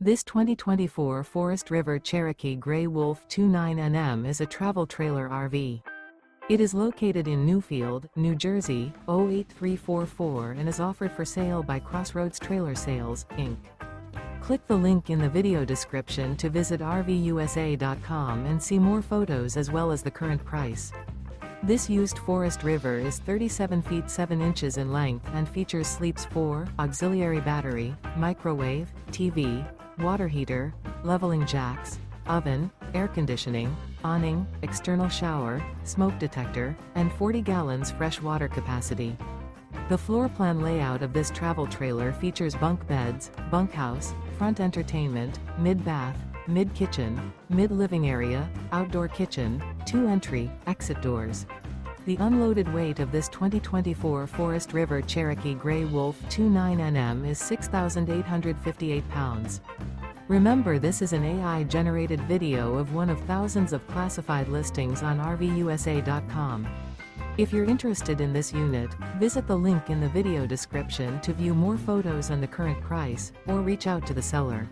This 2024 Forest River Cherokee Grey Wolf 29NM is a travel trailer RV. It is located in Newfield, New Jersey, 08344 and is offered for sale by Crossroads Trailer Sales, Inc. Click the link in the video description to visit RVUSA.com and see more photos as well as the current price. This used Forest River is 37 feet 7 inches in length and features sleeps 4, auxiliary battery, microwave, TV, water heater, leveling jacks, oven, air conditioning, awning, external shower, smoke detector, and 40 gallons fresh water capacity. The floor plan layout of this travel trailer features bunk beds, bunkhouse, front entertainment, mid-bath, mid-kitchen, mid-living area, outdoor kitchen, 2 entry, exit doors. The unloaded weight of this 2024 Forest River Cherokee Grey Wolf 29NM is 6,858 pounds. Remember, this is an AI-generated video of one of thousands of classified listings on RVUSA.com. If you're interested in this unit, visit the link in the video description to view more photos and the current price, or reach out to the seller.